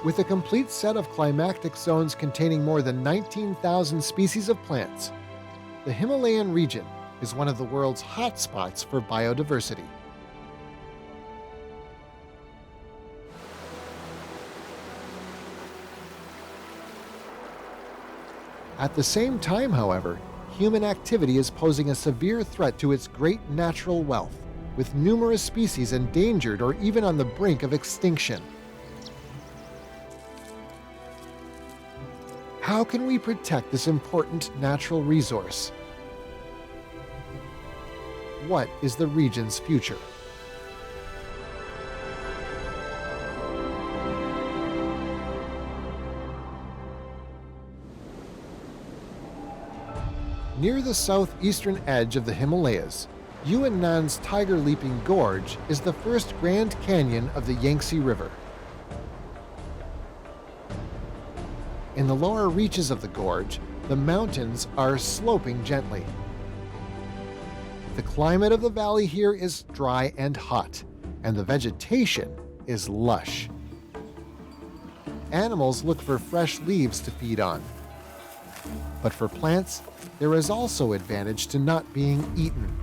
With a complete set of climatic zones containing more than 19,000 species of plants, the Himalayan region is one of the world's hotspots for biodiversity. At the same time, however, human activity is posing a severe threat to its great natural wealth, with numerous species endangered or even on the brink of extinction. How can we protect this important natural resource? What is the region's future? Near the southeastern edge of the Himalayas, Yunnan's Tiger Leaping Gorge is the first Grand Canyon of the Yangtze River. In the lower reaches of the gorge, the mountains are sloping gently. The climate of the valley here is dry and hot, and the vegetation is lush. Animals look for fresh leaves to feed on. But for plants, there is also advantage to not being eaten.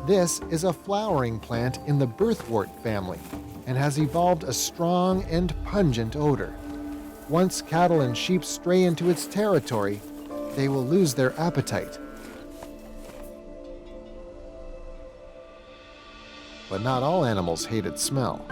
This is a flowering plant in the birthwort family and has evolved a strong and pungent odor. Once cattle and sheep stray into its territory, they will lose their appetite. But not all animals hate its smell.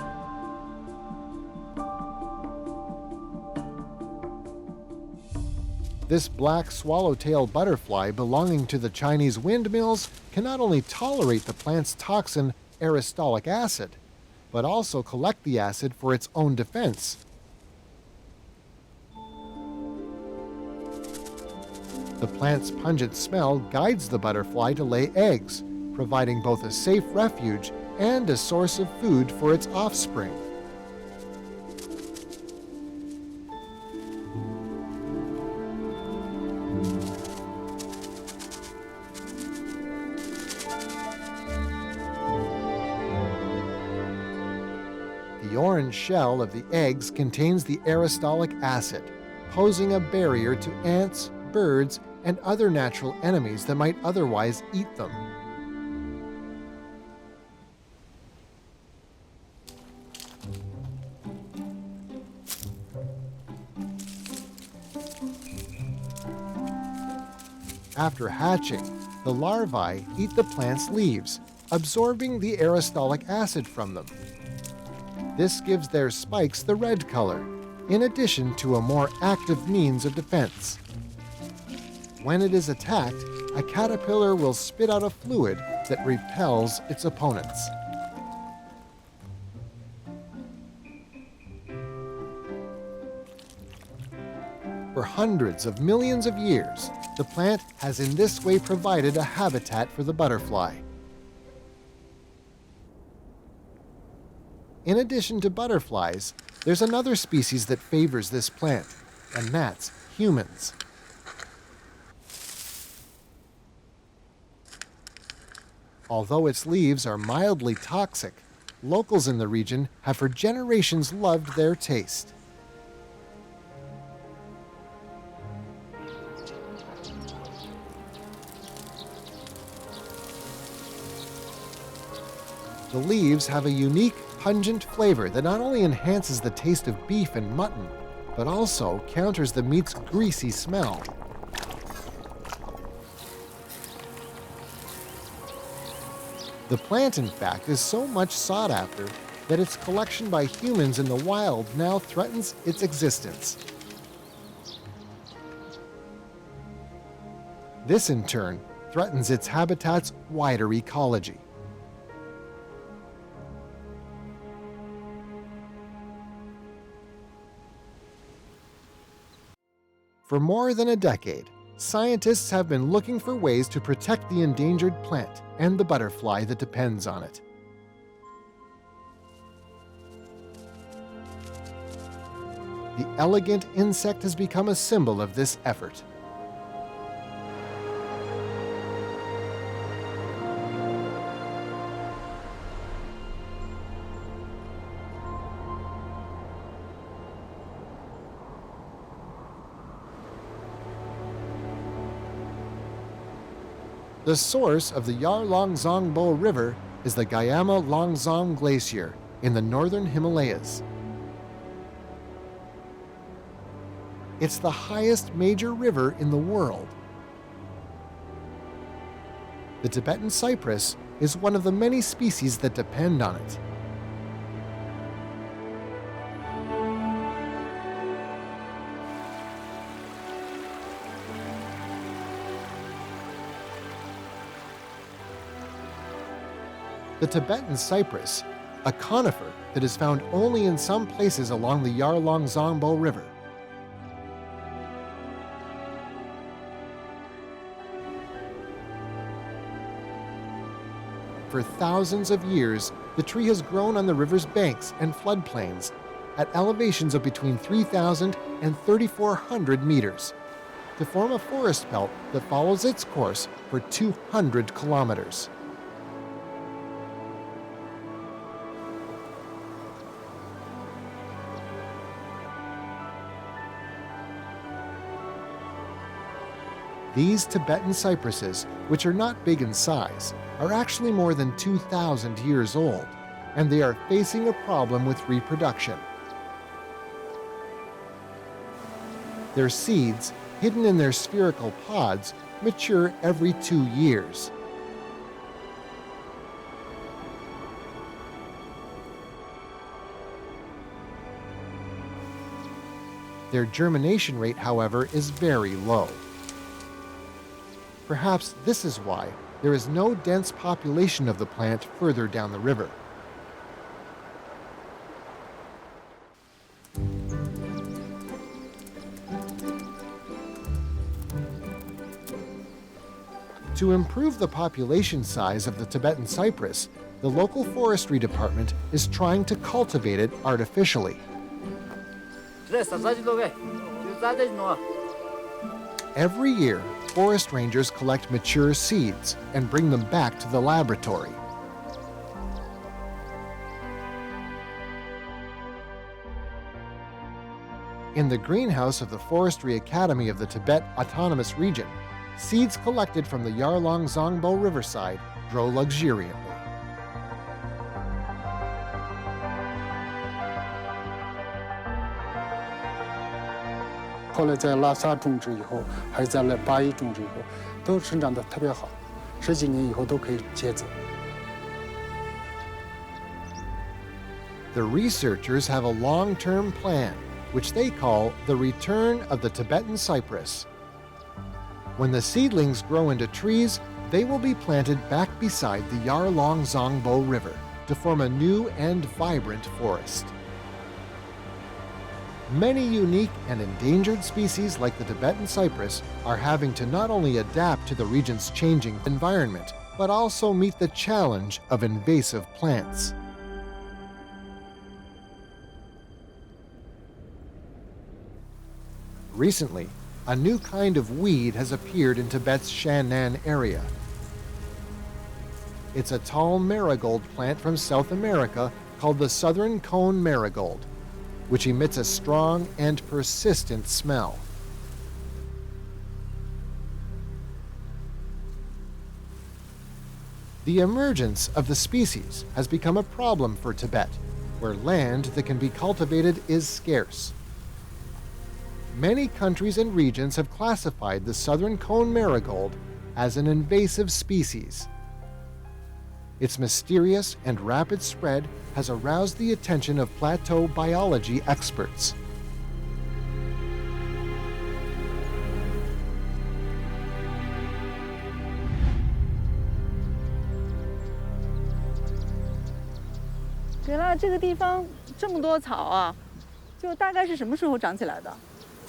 This black swallowtail butterfly belonging to the Chinese windmills can not only tolerate the plant's toxin aristolic acid, but also collect the acid for its own defense. The plant's pungent smell guides the butterfly to lay eggs, providing both a safe refuge and a source of food for its offspring. The orange shell of the eggs contains the aristolic acid, posing a barrier to ants, birds, and other natural enemies that might otherwise eat them. After hatching, the larvae eat the plant's leaves, absorbing the aristolic acid from them. This gives their spikes the red color, in addition to a more active means of defense. When it is attacked, a caterpillar will spit out a fluid that repels its opponents. For hundreds of millions of years, the plant has in this way provided a habitat for the butterfly. In addition to butterflies, there's another species that favors this plant, and that's humans. Although its leaves are mildly toxic, locals in the region have for generations loved their taste. The leaves have a unique, pungent flavor that not only enhances the taste of beef and mutton, but also counters the meat's greasy smell. The plant, in fact, is so much sought after that its collection by humans in the wild now threatens its existence. This, in turn, threatens its habitat's wider ecology. For more than a decade, scientists have been looking for ways to protect the endangered plant and the butterfly that depends on it. The elegant insect has become a symbol of this effort. The source of the Yarlongzongbo River is the Guyama Longzong Glacier in the northern Himalayas. It's the highest major river in the world. The Tibetan cypress is one of the many species that depend on it. The Tibetan cypress, a conifer that is found only in some places along the Yarlongzongbo River. For thousands of years, the tree has grown on the river's banks and floodplains at elevations of between 3,000 and 3,400 meters to form a forest belt that follows its course for 200 kilometers. These Tibetan cypresses, which are not big in size, are actually more than 2,000 years old, and they are facing a problem with reproduction. Their seeds, hidden in their spherical pods, mature every 2 years. Their germination rate, however, is very low. Perhaps this is why there is no dense population of the plant further down the river. To improve the population size of the Tibetan cypress, the local forestry department is trying to cultivate it artificially. Every year, forest rangers collect mature seeds and bring them back to the laboratory. In the greenhouse of the Forestry Academy of the Tibet Autonomous Region, seeds collected from the Yarlongzongbo riverside grow luxuriantly. The researchers have a long-term plan, which they call the return of the Tibetan cypress. When the seedlings grow into trees, they will be planted back beside the Yarlongzongbo River to form a new and vibrant forest. Many unique and endangered species like the Tibetan cypress are having to not only adapt to the region's changing environment, but also meet the challenge of invasive plants. Recently, a new kind of weed has appeared in Tibet's Shannan area. It's a tall marigold plant from South America called the southern cone marigold, which emits a strong and persistent smell. The emergence of the species has become a problem for Tibet, where land that can be cultivated is scarce. Many countries and regions have classified the southern cone marigold as an invasive species. Its mysterious and rapid spread has aroused the attention of plateau biology experts.5、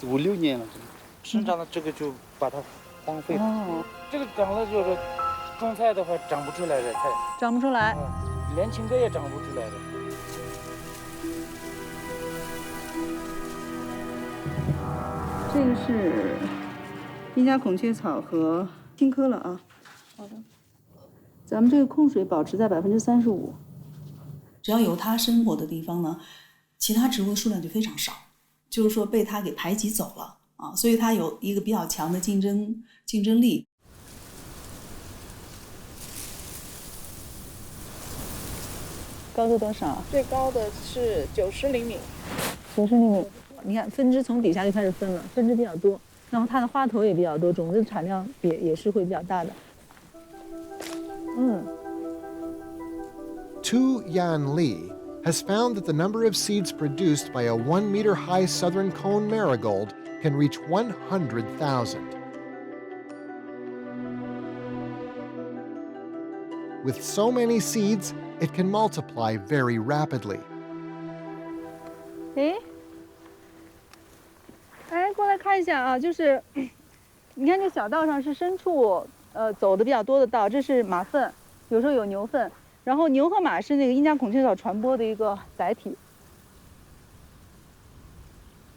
6年了，生长的这个就把它荒废了。这个长了就是种菜的话长不出来的菜，长不出来，连青菜也长不出来的。这个是滨加孔雀草和青稞了啊。好的，咱们这个控水保持在35%。只要有它生活的地方呢，其他植物的数量就非常少。就是说被它给排挤走了啊，所以它有一个比较强的竞争力。高度多少？最高的是90厘米。90厘米。你看分支从底下就开始分了，分支比较多，然后它的花头也比较多，种子产量也是会比较大的。Tu Yan Li has found that the number of seeds produced by a 1-meter-high southern cone marigold can reach 100,000. With so many seeds, it can multiply very rapidly. 哎，过来看一下啊，就是你看这小道上是牲畜走的比较多的道，这是马粪，有时候有牛粪，然后牛和马是那个印加孔雀草传播的一个载体。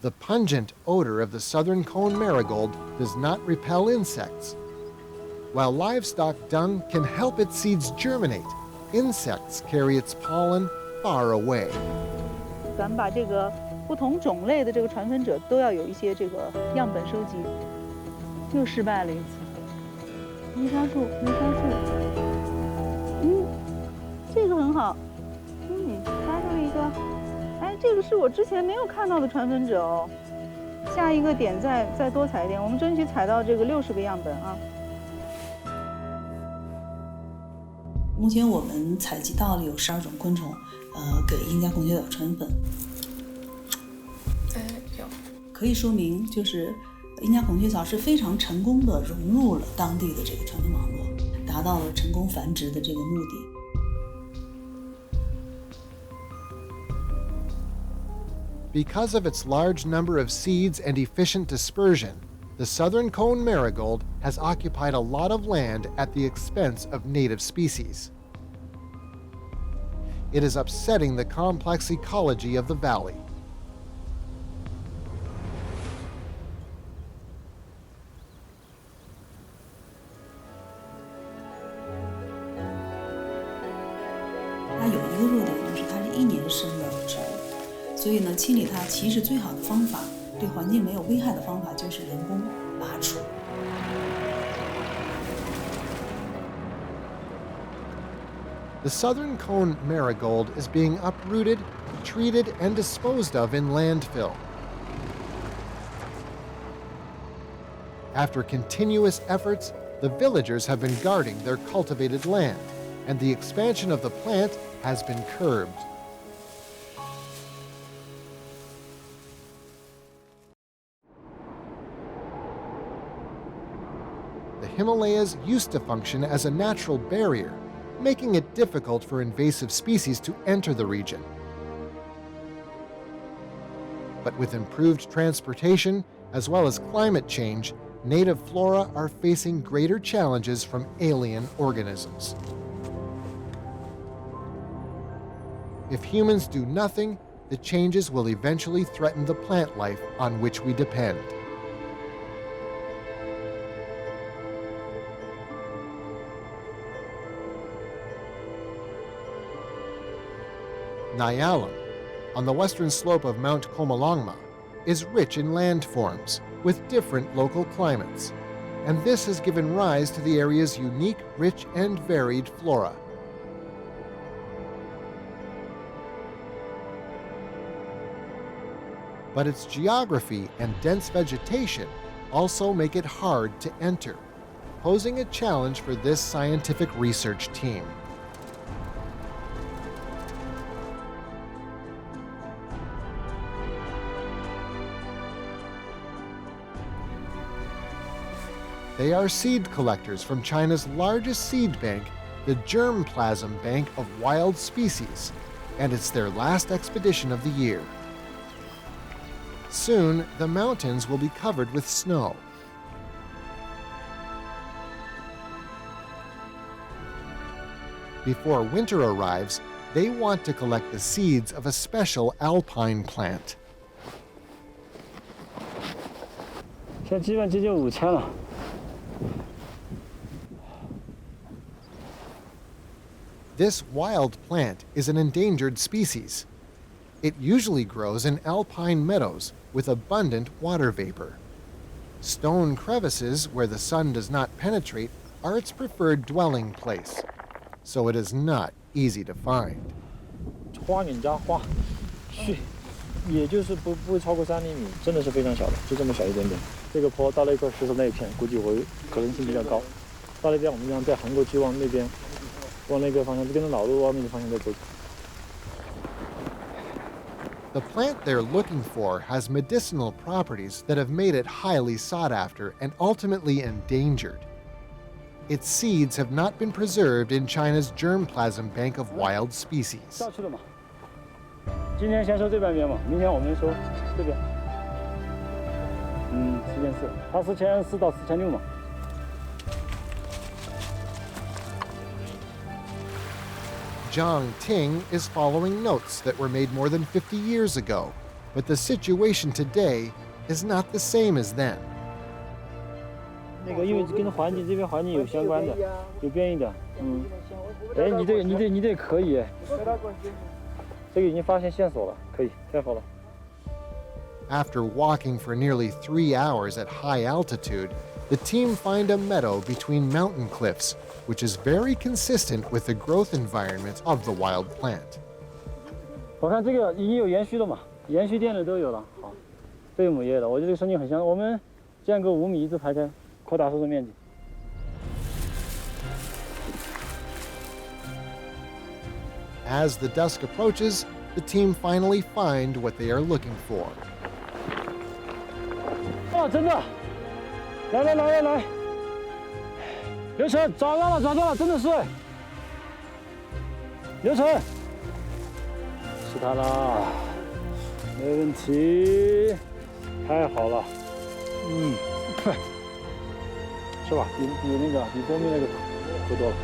The pungent odor of the southern cone marigold does not repel insects. While livestock dung can help its seeds germinate, insects carry its pollen far away. 咱们把这个不同种类的这个传粉者都要有一些这个样本收集。又失败了一次，没抓住，没抓住。这个很好，抓住了一个。哎，这个是我之前没有看到的传粉者哦。下一个点再多采一点，我们争取采到这个60个样本啊。目前我们采集到了有12种昆虫，给印加孔雀草传粉。有。可以说明就是印加孔雀草是非常成功的融入了当地的这个传粉网络，达到了成功繁殖的这个目的。Because of its large number of seeds and efficient dispersion, the southern cone marigold has occupied a lot of land at the expense of native species. It is upsetting the complex ecology of the valley. It 有一个弱点，就是它是1年生的植物。所以呢，清理它其实最好的方法，对环境没有危害的方法就是人工拔除。The southern cone marigold is being uprooted, treated, and disposed of in landfill. After continuous efforts, the villagers have been guarding their cultivated land, and the expansion of the plant has been curbed. The Himalayas used to function as a natural barrier, making it difficult for invasive species to enter the region. But with improved transportation, as well as climate change, native flora are facing greater challenges from alien organisms. If humans do nothing, the changes will eventually threaten the plant life on which we depend. Nyalem, on the western slope of Mount Komalangma, is rich in landforms with different local climates, and this has given rise to the area's unique, rich, and varied flora. But its geography and dense vegetation also make it hard to enter, posing a challenge for this scientific research team. They are seed collectors from China's largest seed bank, the Germplasm Bank of Wild Species, and it's their last expedition of the year. Soon, the mountains will be covered with snow. Before winter arrives, they want to collect the seeds of a special alpine plant. 现在基本接近5000了。This wild plant is an endangered species. It usually grows in alpine meadows with abundant water vapor. Stone crevices where the sun does not penetrate are its preferred dwelling place, so it is not easy to find. 花给你加花，也就是不会超过3厘米，真的是非常小的，就这么小一点点。这个坡到了一块石头那一片，估计可能性比较高。到那边我们将再横过去往那边，往那个方向，就跟着老路往那个方向再走。The plant they're looking for has medicinal properties that have made it highly sought after and ultimately endangered. Its seeds have not been preserved in China's germplasm bank of wild species. 下去了嘛？今天先收这半边嘛，明天我们收这边。4400，它4400到4600嘛。Zhang Ting is following notes that were made more than 50 years ago, but the situation today is not the same as then. 那个因为跟环境这边环境有相关的，有变异的，哎，你这可以，这个已经发现线索了，可以，太好了。After walking for nearly 3 hours at high altitude, the team find a meadow between mountain cliffs, which is very consistent with the growth environment of the wild plant. 我看这个已经有延续了嘛，延续垫的都有了，好，这有母叶的，我觉得这个生境很像，我们间隔5米一字排开，扩大收种面积。As the dusk approaches, the team finally find what they are looking for. 啊，真的！来！刘晨，找到了，真的是！刘晨，是他啦，没问题，太好了，是吧？比波蜜那个多多了。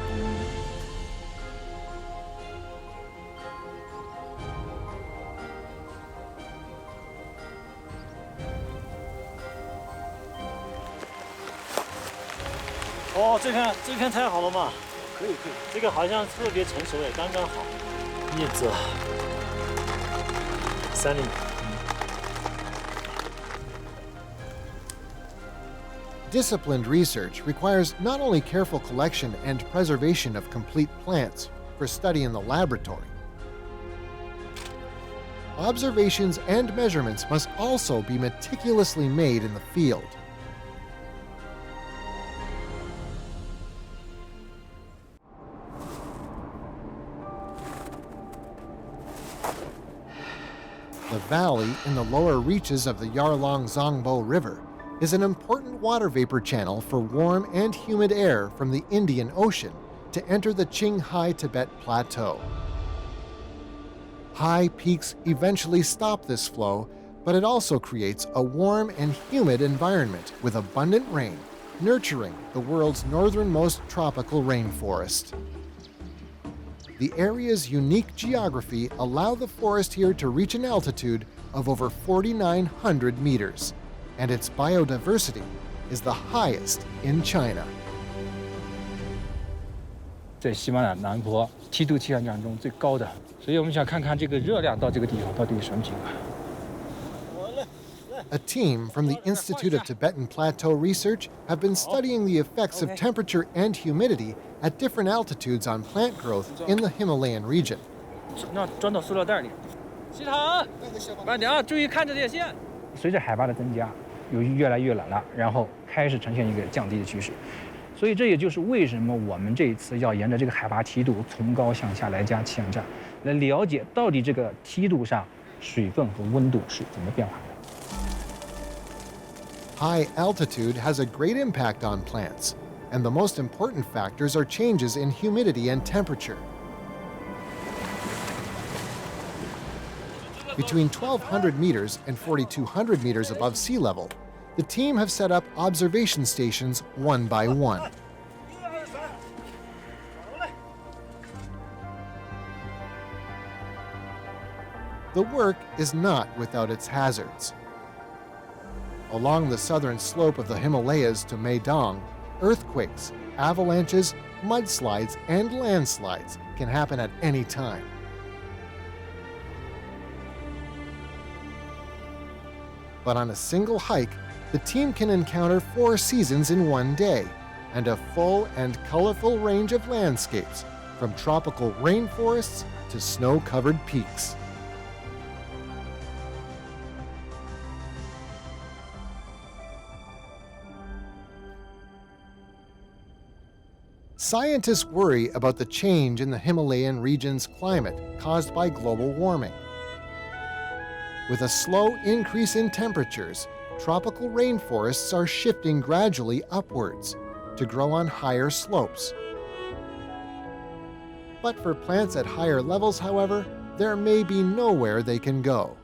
哦，这片太好了嘛！可以，这个好像特别成熟哎，刚刚好。叶子3厘米。Disciplined research requires not only careful collection and preservation of complete plants for study in the laboratory. Observations and measurements must also be meticulously made in the field. The valley in the lower reaches of the Yarlong Zongbo River is an important water vapor channel for warm and humid air from the Indian Ocean to enter the Qinghai Tibet Plateau. High peaks eventually stop this flow, but it also creates a warm and humid environment with abundant rain, nurturing the world's northernmost tropical rainforest. The area's unique geography allow the forest here to reach an altitude of over 4,900 meters, and its biodiversity is the highest in China. 在喜马拉雅南坡梯度气象讲中最高的，所以我们想看看这个热量到这个地方到底什么情况。A team from the Institute of Tibetan Plateau Research have been studying the effects of temperature and humidity at different altitudes on plant growth in the Himalayan region. 那装到塑料袋里。西塘，慢点啊，注意看着点线。随着海拔的增加，由于越来越冷了，然后开始呈现一个降低的趋势。所以这也就是为什么我们这一次要沿着这个海拔梯度从高向下来加气象站，来了解到底这个梯度上水分和温度是怎么变化的。 High altitude has a great impact on plants, and the most important factors are changes in humidity and temperature. Between 1,200 meters and 4,200 meters above sea level, the team have set up observation stations one by one. The work is not without its hazards. Along the southern slope of the Himalayas to Meidong, earthquakes, avalanches, mudslides, and landslides can happen at any time. But on a single hike, the team can encounter 4 seasons in one day, and a full and colorful range of landscapes, from tropical rainforests to snow-covered peaks. Scientists worry about the change in the Himalayan region's climate caused by global warming. With a slow increase in temperatures, tropical rainforests are shifting gradually upwards to grow on higher slopes. But for plants at higher levels, however, there may be nowhere they can go.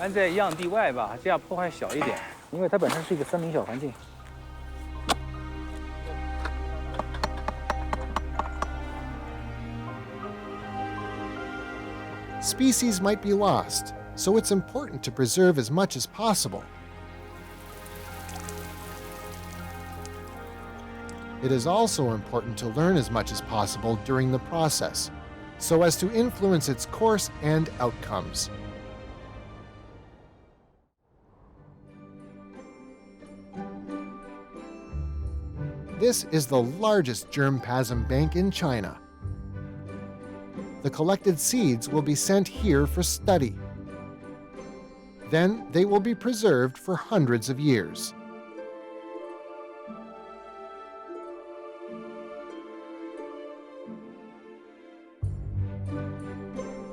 安在样地外吧，这样破坏小一点，因为它本身是一个森林小环境。 Species might be lost, so it's important to preserve as much as possible. It is also important to learn as much as possible during the process, so as to influence its course and outcomes. This is the largest germplasm bank in China. The collected seeds will be sent here for study. Then they will be preserved for hundreds of years.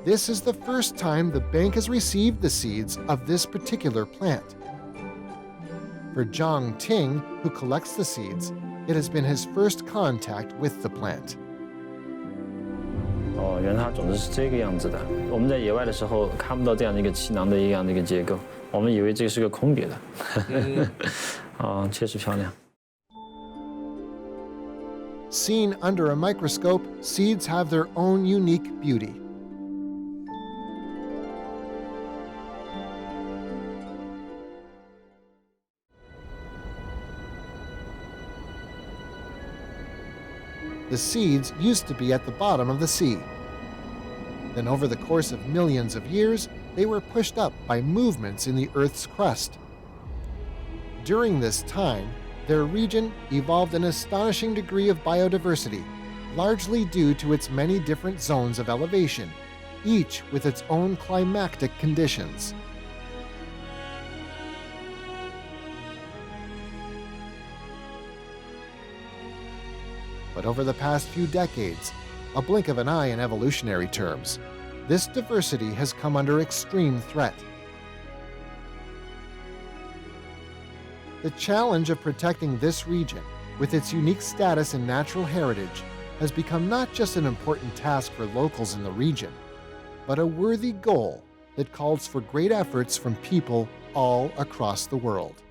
This is the first time the bank has received the seeds of this particular plant. For Zhang Ting, who collects the seeds, it has been his first contact with the plant. 哦，原来它种子是这个样子的。我们在野外的时候看不到这样的一个气囊的一样的一个结构，我们以为这个是个空别的。啊，确实漂亮。 Seen under a microscope, seeds have their own unique beauty. The seeds used to be at the bottom of the sea. Then over the course of millions of years, they were pushed up by movements in the Earth's crust. During this time, their region evolved an astonishing degree of biodiversity, largely due to its many different zones of elevation, each with its own climatic conditions. But over the past few decades, a blink of an eye in evolutionary terms, this diversity has come under extreme threat. The challenge of protecting this region, with its unique status and natural heritage, has become not just an important task for locals in the region, but a worthy goal that calls for great efforts from people all across the world.